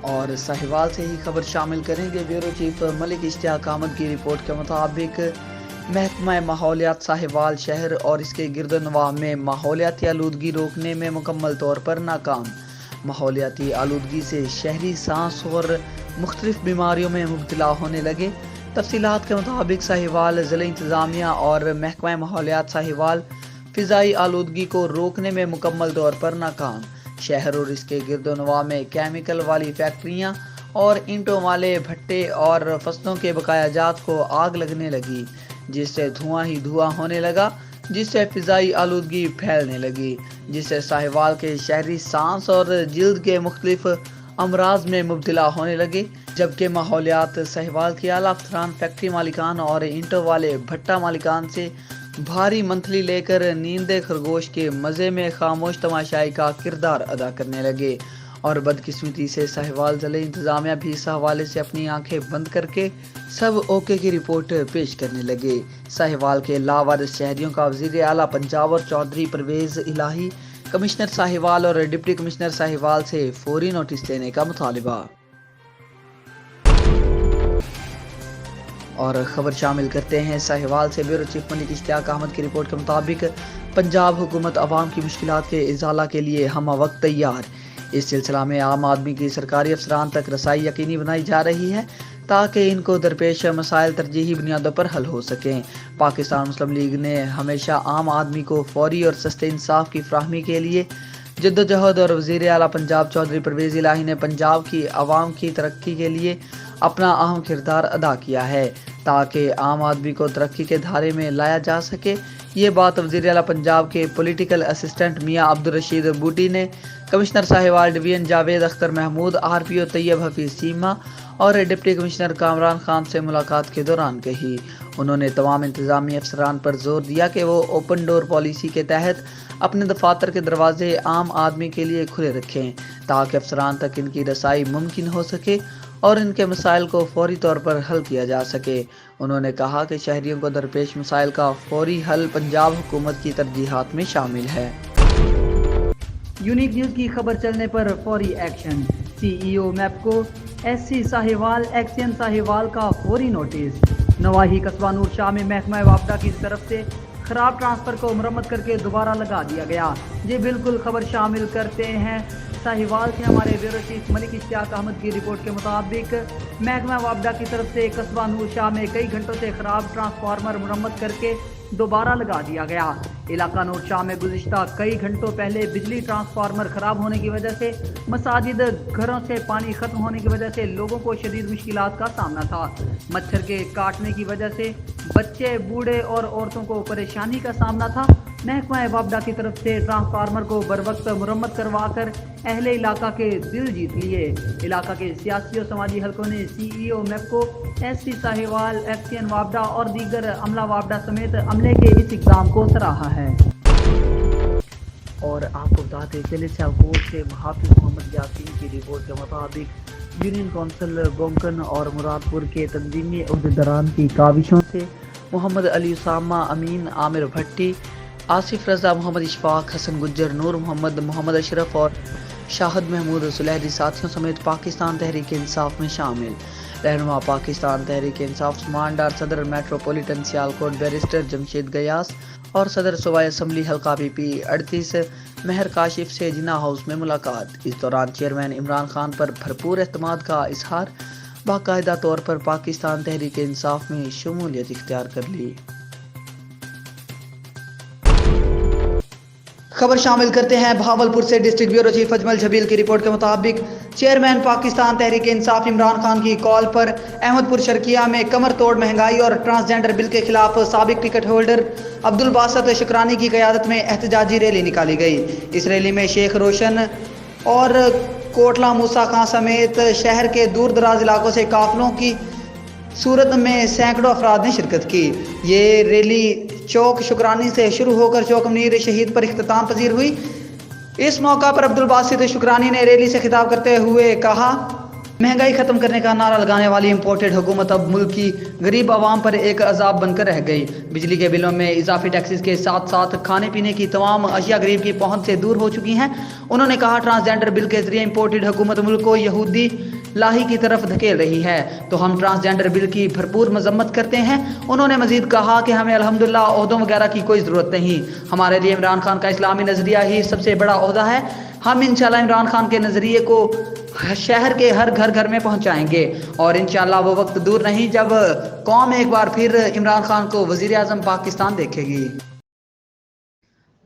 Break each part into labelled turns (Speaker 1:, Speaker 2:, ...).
Speaker 1: اور ساہیوال سے ہی خبر شامل کریں گے۔ بیورو چیف ملک اشتیاق احمد کی رپورٹ کے مطابق محکمہ ماحولیات ساہیوال شہر اور اس کے گرد و نواح میں ماحولیاتی آلودگی روکنے میں مکمل طور پر ناکام۔ ماحولیاتی آلودگی سے شہری سانس اور مختلف بیماریوں میں مبتلا ہونے لگے۔ تفصیلات کے مطابق ساہیوال ضلع انتظامیہ اور محکمہ ماحولیات ساہیوال فضائی آلودگی کو روکنے میں مکمل طور پر ناکام۔ شہر اور اس کے گرد و نواح میں کیمیکل والی فیکٹریاں اور اینٹوں والے بھٹے اور فصلوں کے بقایا جات کو آگ لگنے لگی، جس سے دھواں ہی دھواں ہونے لگا، جس سے فضائی آلودگی پھیلنے لگی، جس سے ساہیوال کے شہری سانس اور جلد کے مختلف امراض میں مبتلا ہونے لگے۔ جبکہ ماحولیات ساہیوال کے اعلیٰ افسران فیکٹری مالکان اور اینٹوں والے بھٹا مالکان سے بھاری منتھلی لے کر نیند خرگوش کے مزے میں خاموش تماشائی کا کردار ادا کرنے لگے، اور بدقسمتی سے ساہیوال ضلع انتظامیہ بھی اس حوالے سے اپنی آنکھیں بند کر کے سب اوکے کی رپورٹ پیش کرنے لگے۔ ساہیوال کے لاوارث شہریوں کا وزیر اعلیٰ پنجاب اور چودھری پرویز الہی، کمشنر ساہیوال اور ڈپٹی کمشنر ساہیوال سے فوری نوٹس لینے کا مطالبہ۔ اور خبر شامل کرتے ہیں ساہیوال سے۔ بیورو چیف ملک اشتیاق احمد کی رپورٹ کے مطابق پنجاب حکومت عوام کی مشکلات کے ازالہ کے لیے ہمہ وقت تیار۔ اس سلسلہ میں عام آدمی کی سرکاری افسران تک رسائی یقینی بنائی جا رہی ہے تاکہ ان کو درپیش مسائل ترجیحی بنیادوں پر حل ہو سکیں۔ پاکستان مسلم لیگ نے ہمیشہ عام آدمی کو فوری اور سستے انصاف کی فراہمی کے لیے جدوجہد اور وزیر اعلیٰ پنجاب چودھری پرویز الہی نے پنجاب کی عوام کی ترقی کے لیے اپنا اہم کردار ادا کیا ہے تاکہ عام آدمی کو ترقی کے دھارے میں لایا جا سکے۔ یہ بات وزیر اعلیٰ پنجاب کے پولیٹیکل اسسٹنٹ میاں عبدالرشید بوٹی نے commissioner Sahiwal division Javed Akhtar Mahmood, RPO Tayyab Hafeez Cheema اور ڈپٹی کمشنر کامران خان سے ملاقات کے دوران کہی۔ انہوں نے تمام انتظامی افسران پر زور دیا کہ وہ اوپن ڈور پالیسی کے تحت اپنے دفاتر کے دروازے عام آدمی کے لیے کھلے رکھیں تاکہ افسران تک ان کی رسائی ممکن ہو سکے اور ان کے مسائل کو فوری طور پر حل کیا جا سکے۔ انہوں نے کہا کہ شہریوں کو درپیش مسائل کا فوری حل پنجاب حکومت کی ترجیحات میں شامل ہے۔ یونیک نیوز کی خبر چلنے پر فوری action. CEO MEPCO SC Sahiwal XEN Sahiwal کا فوری نوٹس۔ نواحی قصبہ نور شاہ میں محکمہ وابڈہ کی طرف سے خراب ٹرانسفر کو مرمت کر کے دوبارہ لگا دیا گیا۔ جی بالکل، خبر شامل کرتے ہیں ساہیوال سے ہمارے بیورو چیف ملک اشتیاق احمد کی رپورٹ کے مطابق محکمہ وابڈہ کی طرف سے قصبہ نور شاہ میں کئی گھنٹوں سے خراب ٹرانسفارمر مرمت کر کے دوبارہ لگا دیا گیا۔ علاقہ نور شاہ میں گزشتہ کئی گھنٹوں پہلے بجلی ٹرانسفارمر خراب ہونے کی وجہ سے مساجد، گھروں سے پانی ختم ہونے کی وجہ سے لوگوں کو شدید مشکلات کا سامنا تھا۔ مچھر کے کاٹنے کی وجہ سے بچے، بوڑھے اور عورتوں کو پریشانی کا سامنا تھا۔ محکمہ وابڈہ کی طرف سے ٹرانسفارمر کو بروقت مرمت کروا کر اہل علاقہ کے دل جیت لیے۔ علاقہ کے سیاسی و سماجی حلقوں نے CEO MEPCO SC Sahiwal XEN وابڈہ اور دیگر عملہ وابڈہ سمیت عملے کے اس اقدام کو سراہا ہے۔ اور آپ کو بتا دیں چلے سیالکوٹ سے محافظ محمد یاسین کی رپورٹ کے مطابق یونین کونسل گونکن اور مراد پور کے تنظیمی عہدیداران کی کاوشوں سے محمد علی اسامہ، امین عامر بھٹی، آصف رضا، محمد اشفاق، حسن گجر، نور محمد، محمد اشرف اور شاہد محمود سلیحری ساتھیوں سمیت پاکستان تحریک انصاف میں شامل۔ رہنما پاکستان تحریک انصاف عثمان ڈار، صدر میٹروپولیٹن سیالکوٹ بیرسٹر جمشید گیاس اور صدر صوبائی اسمبلی حلقہ PP 38 مہر کاشف سے جناح ہاؤس میں ملاقات۔ اس دوران چیئرمین عمران خان پر بھرپور اعتماد کا اظہار، باقاعدہ طور پر پاکستان تحریک انصاف میں شمولیت اختیار کر لی۔ خبر شامل کرتے ہیں بہاولپور سے۔ ڈسٹرکٹ بیورو چیف اجمل جھبیل کی رپورٹ کے مطابق چیئرمین پاکستان تحریک انصاف عمران خان کی کال پر احمد پور شرقیہ میں کمر توڑ مہنگائی اور ٹرانسجینڈر بل کے خلاف سابق ٹکٹ ہولڈر عبدالباسط شکرانی کی قیادت میں احتجاجی ریلی نکالی گئی۔ اس ریلی میں شیخ روشن اور کوٹلہ موسیٰ خان سمیت شہر کے دور دراز علاقوں سے قافلوں کی صورت میں سینکڑوں افراد نے شرکت کی۔ یہ ریلی چوک شکرانی سے شروع ہو کر چوک منیر شہید پر اختتام پذیر ہوئی۔ اس موقع پر عبدالباسط شکرانی نے ریلی سے خطاب کرتے ہوئے کہا महंगाई खत्म करने का नारा लगाने वाली इम्पोर्टेड हुकूमत अब मुल्क की गरीब आवाम पर एक अजाब बनकर रह गई। बिजली के बिलों में इजाफी टैक्सेस के साथ साथ खाने पीने की तमाम अशिया गरीब की पहुंच से दूर हो चुकी हैं। उन्होंने कहा, ट्रांसजेंडर बिल के जरिए इम्पोर्टेड हुकूमत मुल्क को यहूदी लाही की तरफ धकेल रही है, तो हम ट्रांसजेंडर बिल की भरपूर मजम्मत करते हैं। उन्होंने मजीद कहा कि हमें अल्हम्दुलिल्लाह ओहदों वगैरह की कोई ज़रूरत नहीं, हमारे लिए इमरान खान का इस्लामी नज़रिया ही सबसे बड़ा ओहदा है। हम इंशाल्लाह इमरान खान के नज़रिए को शहर के हर घर घर में पहुंचाएंगे और इंशाल्लाह वो वक्त दूर नहीं जब कौम एक बार फिर इमरान खान को वज़ीर आज़म पाकिस्तान देखेगी।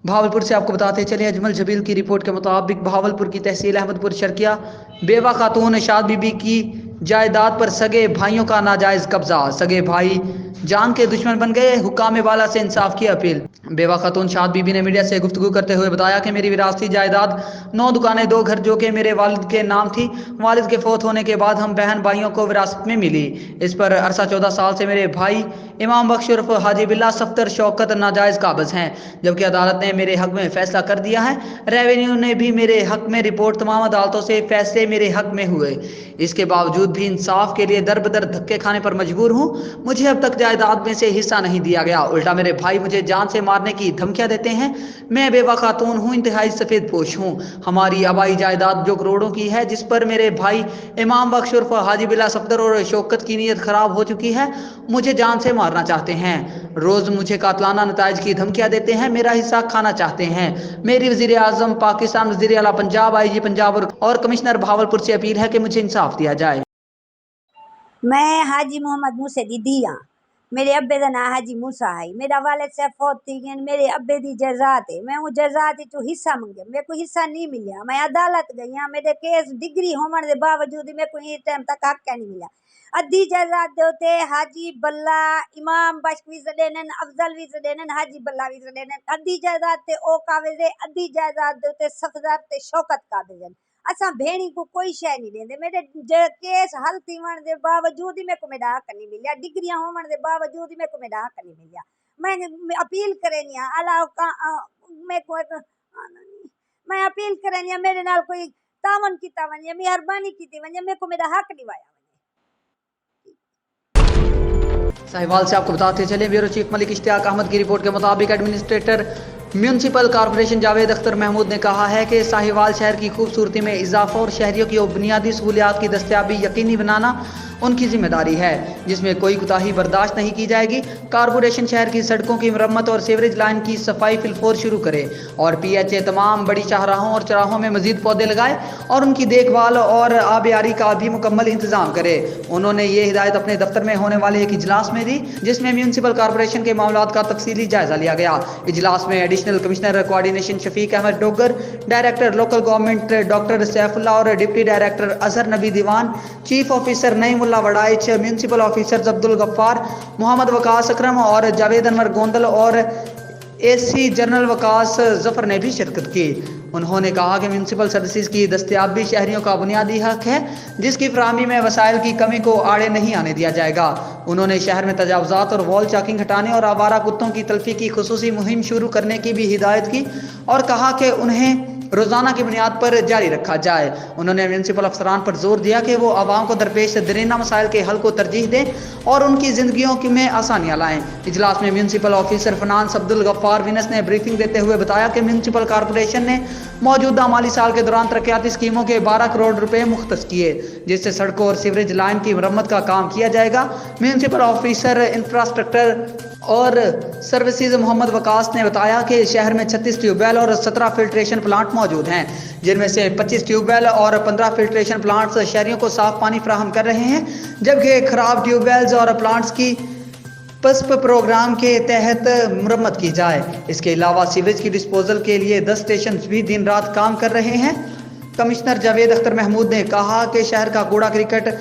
Speaker 1: भावलपुर से आपको बताते चले, अजमल जबील की रिपोर्ट के मुताबिक भावलपुर की तहसील अहमदपुर शर्किया बेवा खातून शाद बीबी की जायदाद पर सगे भाइयों का नाजायज कब्जा, सगे भाई जान के दुश्मन बन गए, हुक्काम वाला से इंसाफ की अपील। बेवा खातून शाद बीबी ने मीडिया से गुफ्तगू करते हुए बताया कि मेरी विरासती जायदाद 9 दुकानें 2 घर जो कि मेरे वालिद के नाम थी, वालिद के फौत होने के बाद हम बहन भाइयों को विरासत में मिली। इस पर अरसा 14 साल से मेरे भाई इमाम बख्श उर्फ हाजी बिल्ला सफ्तर शौकत नाजायज काबिज हैं, जबकि अदालत ने मेरे हक में फैसला कर दिया है। रेवेन्यू ने भी मेरे हक में रिपोर्ट, तमाम अदालतों से फैसले मेरे हक में हुए। इसके बावजूद भी इंसाफ के लिए दर बदर धक्के खाने पर मजबूर हूँ। मुझे अब तक जायदाद में से हिस्सा नहीं दिया गया, उल्टा मेरे भाई मुझे जान से मारने की धमकियां देते हैं। मैं बेवा खातून हूँ, इंतहाई सफेद पोश हूँ। हमारी आबाई जायदाद जो करोड़ों की है, जिस पर मेरे भाई इमाम बख्श उर्फ हाजी बिल्ला सफ्तर और शौकत की नीयत खराब हो चुकी है, मुझे जान से मारना चाहते हैं। रोज मुझे कातलाना नताइज की धमकियां देते हैं, मेरा हिस्सा खाना चाहते हैं। मेरी वजीर आजम पाकिस्तान, वजीर आला पंजाब, IG पंजाब और कमिश्नर भावलपुर से अपील है कि मुझे इंसाफ दिया जाए।
Speaker 2: मैं हाजी मोहम्मद मूसे दी धी हाँ। मेरे अब्बे का नाम हाजी मूसा है। मेरा वालिद से फौत थी गए, मेरे अब्बे दी जायदाद है। मैं वो जायदाद चो हिस्सा मंगे, मेरे को हिस्सा नहीं मिला। मैं अदालत गई हाँ, मेरे केस डिग्री होने के बावजूद मेरे को इस टाइम तक हक क्या नहीं मिला। अद्धी जायदाद देते हाजी बल्ला इमाम बख्श भी सडेनन, अफजल भी सडेनन, हाजी बल्ला भी सडेनन। अद्धी जायदाद ते ओ काबिज है, अद्धी जायदाद देते सफदर ते शौकत काबिज है। असा भेणी को कोई शय नहीं देंदे। मेरे केस हल थीवन के बावजूद ही मेरे को मेरा हक नहीं मिलिया, डिग्रियां होने के बावजूद ही मेरे को मेरा हक नहीं मिलिया। मैं अपील करें अला मैं को मैं अपील करें मेरे नाल कोई तावन कीता वने, मेहरबानी कीती वने, मेरे को मेरा हक दिवाया।
Speaker 1: साहिवाल से आपको बताते चले, ब्यूरो चीफ मलिक इश्तियाक अहमद की रिपोर्ट के मुताबिक administrator municipal corporation Javed Akhtar Mahmood ने कहा है कि साहिवाल शहर की खूबसूरती में इजाफा और शहरियों की बुनियादी सहूलियात की दस्तयाबी यकीनी बनाना उनकी जिम्मेदारी है, जिसमें कोई कोताही बर्दाश्त नहीं की जाएगी। कॉरपोरेशन शहर की सड़कों की मरम्मत और सीवरेज लाइन की सफाई फिलफोर शुरू करे और PHA तमाम बड़ी शाहराहों और चौराहों में मजीद पौधे लगाए और उनकी देखभाल और आबियारी का भी मुकम्मल इंतजाम करे। उन्होंने ये हिदायत अपने दफ्तर में होने वाले एक इजलास में दी, जिसमें म्यूनसिपल कॉरपोरेशन के मामलात का तफसीली जायजा लिया गया। इजलास में additional commissioner coordination Shafiq Ahmed Dogar, director local government doctor Saifullah और deputy director Azhar Nabi Diwan, chief officer Naeemullah Waraich, municipal officer Abdul Ghaffar, Mohammad Waqas Akram और जावेद अनवर गोंदल और AC जनरल वकास जफर ने भी शिरकत की। उन्होंने कहा कि म्यूनसिपल सर्विसेज की दस्तयाबी शहरियों का बुनियादी हक है, जिसकी फराहमी में वसाइल की कमी को आड़े नहीं आने दिया जाएगा। उन्होंने शहर में तजावुजात और वॉल चॉकिंग हटाने और आवारा कुत्तों की तल्फी की खुसूसी मुहिम शुरू करने की भी हिदायत की और कहा कि उन्हें रोजाना की बुनियाद पर जारी रखा जाए। उन्होंने म्यूनसिपल अफसरान पर जोर दिया कि वो आवाम को दरपेश दरीना मसाइल के हल को तरजीह दें और उनकी जिंदगियों में आसानियां लाएं। इजलास में municipal officer finance Abdul Ghaffar Wains ने ब्रीफिंग देते हुए बताया कि म्यूनसिपल कॉरपोरेशन ने मौजूदा माली साल के दौरान तरक्याती स्कीमों के 12 करोड़ रुपए मुख्तस किए, जिससे सड़कों और सीवरेज लाइन की मरम्मत का काम किया जाएगा। म्यूनसिपल ऑफिसर इंफ्रास्ट्रक्चर और सर्विसेज मोहम्मद वकास ने बताया कि शहर में 36 ट्यूबवेल और 17 फिल्ट्रेशन प्लांट मौजूद हैं, जिनमें से 25 ट्यूबवेल और 15 फिल्ट्रेशन प्लांट्स शहरियों को साफ पानी फराहम कर रहे हैं, जबकि खराब ट्यूबवेल्स और प्लांट्स की पस्प प्रोग्राम के तहत मुरम्मत की जाए। इसके अलावा सीवरेज की डिस्पोजल के लिए 10 स्टेशन भी दिन रात काम कर रहे हैं। कमिश्नर जावेद अख्तर महमूद ने कहा कि शहर का कूड़ा क्रिकेट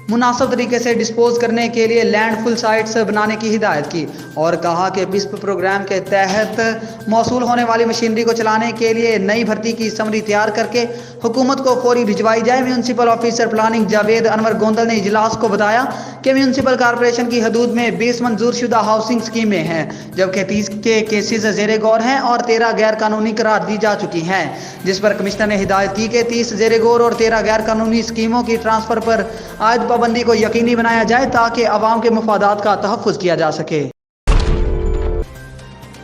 Speaker 1: मुनासिब तरीके से डिस्पोज करने के लिए लैंडफिल साइट्स बनाने की हिदायत की और कहा कि बिस्प प्रोग्राम के तहत मौसूल होने वाली मशीनरी को चलाने के लिए नई भर्ती की समरी तैयार करके हुकूमत को फौरी भिजवाई जाए। Municipal officer planning Javed Anwar Gondal ने इजलास को बताया कि म्यूनसिपल कॉरपोरेशन की हदूद में 20 मंजूर शुदा हाउसिंग स्कीमें हैं, जबकि 30 के केसेस ज़ेर गौर हैं और 13 गैर कानूनी करार दी जा चुकी हैं, जिस पर कमिश्नर ने हिदायत की कि 30 ज़ेर गौर और 13 गैर कानूनी स्कीमों की ट्रांसफ़र पर आयद पाबंदी को यकीनी बनाया जाए ताकि अवाम के मुफादात का तहफ़्फ़ुज़ किया जा सके।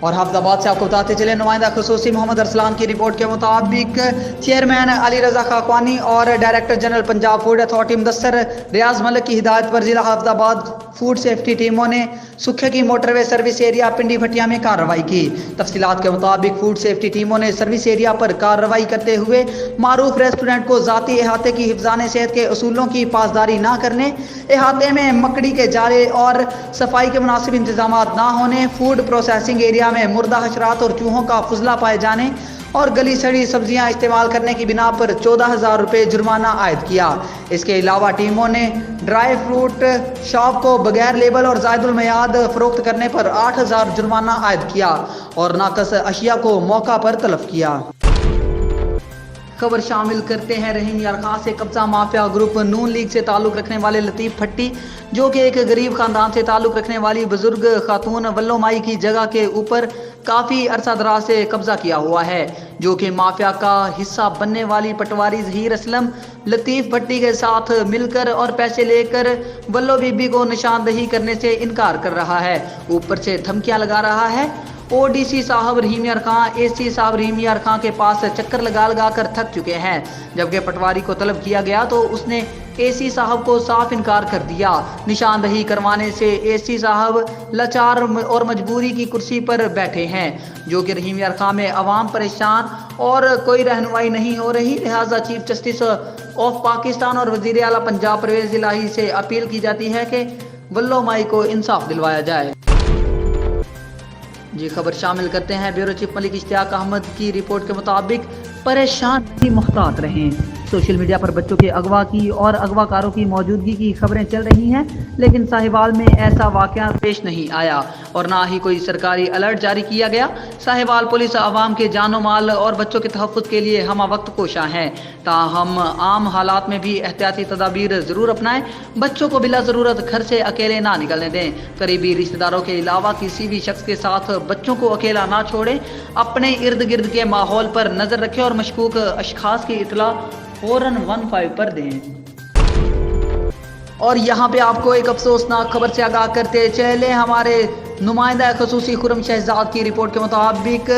Speaker 1: और हफ्ताबाद से आपको बताते चले, नुमाइंदा खुसूसी मोहम्मद अरसलान की रिपोर्ट के मुताबिक चेयरमैन अली रजा खाकवानी और director general Punjab food authority Mudassar Riaz Malik की हिदायत पर जिला हफ्ताबाद फूड सेफ्टी टीमों ने सुखे की मोटरवे सर्विस एरिया पिंडी भटिया में कार्रवाई की। तफसीलात के मुताबिक फूड सेफ्टी टीमों ने सर्विस एरिया पर कार्रवाई करते हुए मारूफ रेस्टोरेंट को ज़ाती अहाते की हिफ्ज़ान सेहत के उसूलों की पासदारी ना करने, अहाते में मकड़ी के जाले और सफाई के मुनासिब इंतजाम ना होने, फूड प्रोसेसिंग एरिया में मुर्दा हशरात और चूहों का फुजला पाए जाने और गली सड़ी सब्जियां इस्तेमाल करने की बिना पर 14,000 रुपये जुर्माना आयद किया। इसके अलावा टीमों ने ड्राई फ्रूट शॉप को बगैर लेबल और ज़ायदुल मियाद फरोख्त करने पर 8,000 जुर्माना आयद किया और नाकस अशिया को मौका पर तलब किया। खबर शामिल करते हैं रहीम यार खां से। कब्जा माफिया ग्रुप नून लीग से ताल्लुक़ रखने वाले लतीफ़ भट्टी, जो कि एक गरीब ख़ानदान से ताल्लुक़ रखने वाली बुजुर्ग खातून वल्लो माई की जगह के ऊपर काफ़ी अरसा दराज से कब्जा किया हुआ है, जो कि माफिया का हिस्सा बनने वाली पटवारी ज़हीर असलम लतीफ़ भट्टी के साथ मिलकर और पैसे लेकर वल्लो बीबी को निशानदही करने से इनकार कर रहा है, ऊपर से धमकियाँ लगा रहा है। ओडीसी साहब रहीम यार खां, एसी साहब रहीम यार खां के पास चक्कर लगा कर थक चुके हैं। जबकि पटवारी को तलब किया गया तो उसने एसी साहब को साफ इनकार कर दिया। निशानदही करवाने से एसी साहब लाचार और मजबूरी की कुर्सी पर बैठे हैं, जो कि रहीम यार खां में अवाम परेशान और कोई रहनुमाई नहीं हो रही। लिहाजा चीफ जस्टिस ऑफ पाकिस्तान और वजीर आला पंजाब परवेज इलाही से अपील की जाती है कि वल्लो माई को इंसाफ दिलवाया जाए। जी खबर शामिल करते हैं ब्यूरो चीफ मलिक इश्तियाक अहमद की रिपोर्ट के मुताबिक परेशान ही मुहतात रहें। सोशल मीडिया पर बच्चों के अगवा की और अगवाकारों की मौजूदगी की खबरें चल रही हैं, लेकिन साहिवाल में ऐसा वाक़या पेश नहीं आया और ना ही कोई सरकारी अलर्ट जारी किया गया। साहिवाल पुलिस आवाम के जानो माल और बच्चों के तहफ़्फ़ुज़ के लिए हम वक्त कोशा हैं, ताहम आम हालात में भी एहतियाती तदाबीर ज़रूर अपनाएं। बच्चों को बिला ज़रूरत घर से अकेले ना निकलने दें। करीबी रिश्तेदारों के अलावा किसी भी शख्स के साथ बच्चों को अकेला ना छोड़ें। अपने इर्द गिर्द के माहौल पर नज़र रखें और मशकूक अशखास की इतला फ़ौरन 15 पर दें। और यहाँ पे आपको एक अफसोसनाक खबर से आगाह करते चले, हमारे नुमाइंदा खसूसी खुरम शहजाद की रिपोर्ट के मुताबिक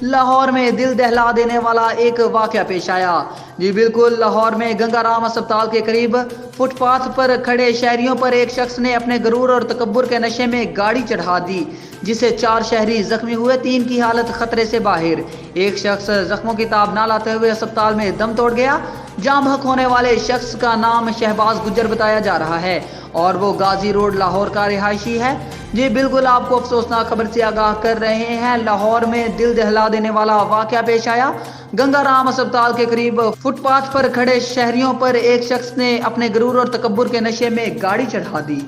Speaker 1: लाहौर में दिल दहला देने वाला एक वाक़या पेश आया। जी बिल्कुल, लाहौर में गंगाराम अस्पताल के करीब फुटपाथ पर खड़े शहरियों पर एक शख्स ने अपने गरूर और तकब्बुर के नशे में गाड़ी चढ़ा दी, जिससे 4 शहरी जख्मी हुए, 3 की हालत खतरे से बाहर। एक शख्स जख्मों की ताब ना लाते हुए अस्पताल में दम तोड़ गया। जाम बहक होने वाले शख्स का नाम शहबाज गुज्जर बताया जा रहा है और वो गाजी रोड लाहौर का रिहायशी है। जी बिल्कुल, आपको अफसोसनाक खबर से आगाह कर रहे हैं, लाहौर में दिल दहला देने वाला वाक़या पेश आया। गंगाराम अस्पताल के करीब फुटपाथ पर खड़े शहरियों पर एक शख्स ने अपने गरूर और तकब्बुर के नशे में गाड़ी चढ़ा दी।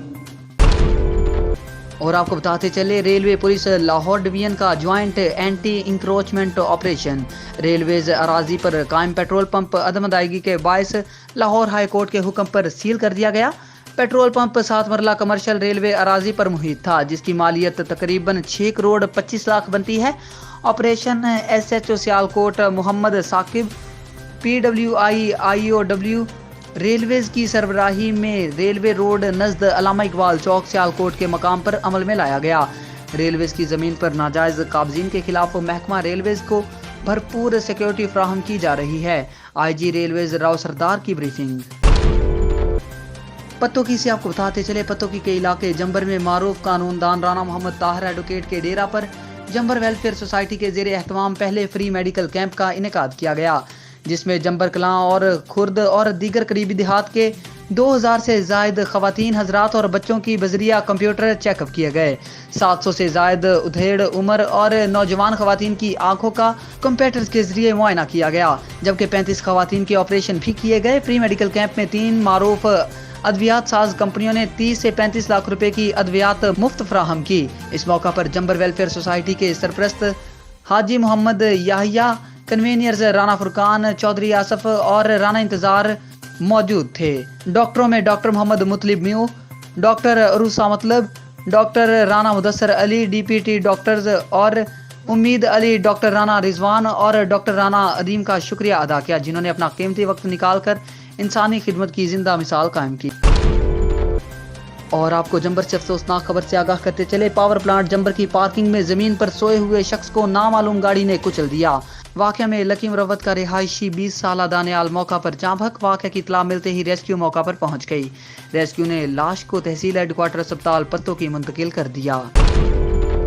Speaker 1: और आपको बताते चले, रेलवे पुलिस लाहौर डिवीजन का joint anti encroachment operation railways अराजी पर कायम पेट्रोल पंप अदम अदायगी के बायस लाहौर हाई कोर्ट के हुक्म पर सील कर दिया गया। पेट्रोल पंप 7 मरला कमर्शियल रेलवे अराजी पर मुहित था, जिसकी मालियत तकरीबन 6 करोड़ 25 लाख बनती है। Operation SHO Sialkot Mohammad Saqib PWI IOW railways की सरबराही में रेलवे रोड नज़द अलामा इकबाल चौक सियालकोट के मकाम पर अमल में लाया गया। रेलवेज की ज़मीन पर नाजायज़ काबजीन के खिलाफ महकमा रेलवेज को भरपूर सिक्योरिटी फ्राहम की जा रही है। IG रेलवेज राव सरदार की ब्रीफिंग। पत्तोकी से आपको बताते चले, पत्तोकी के इलाके जंबर में मारूफ कानूनदान राना मोहम्मद ताहिर एडवोकेट के डेरा पर जंबर वेलफेयर सोसाइटी के ज़ेरे एहतमाम पहले फ्री मेडिकल कैंप का इनेकाद किया गया, جس میں جمبر کلاں اور خرد اور دیگر قریبی دیہات کے 2000 سے زائد خواتین حضرات اور بچوں کی بذریعہ کمپیوٹر چیک اپ کیے گئے۔ 700 سے زائد ادھیڑ عمر اور نوجوان خواتین کی آنکھوں کا کمپیوٹر کے ذریعے معائنہ کیا گیا، جبکہ 35 خواتین کے آپریشن بھی کیے گئے۔ پری میڈیکل کیمپ میں 3 معروف ادویات ساز کمپنیوں نے 30 سے 35 لاکھ روپے کی ادویات مفت فراہم کی۔ اس موقع پر جمبر ویلفیئر سوسائٹی کے سرپرست حاجی محمد یحییٰ، کنوینئرز رانا فرقان، چودھری آصف اور رانا انتظار موجود تھے۔ ڈاکٹروں میں ڈاکٹر محمد مطلب میو، ڈاکٹر عروسہ مطلب، ڈاکٹر رانا مدثر علی، ڈی پی ٹی ڈاکٹرز اور امید علی، ڈاکٹر رانا رضوان اور ڈاکٹر رانا عدیم کا شکریہ ادا کیا، جنہوں نے اپنا قیمتی وقت نکال کر انسانی خدمت کی زندہ مثال قائم کی۔ اور آپ کو جمبر سے افسوسناک خبر سے آگاہ کرتے چلے، پاور پلانٹ جمبر کی پارکنگ میں زمین پر سوئے ہوئے شخص کو نامعلوم گاڑی نے کچل دیا۔ واقعہ میں لکی مروت کا رہائشی 20 سالہ دانیال موقع پر جاں بحق۔ واقعہ کی اطلاع ملتے ہی ریسکیو موقع پر پہنچ گئی۔ ریسکیو نے لاش کو تحصیل ہیڈ کوارٹر اسپتال پتو کی منتقل کر دیا۔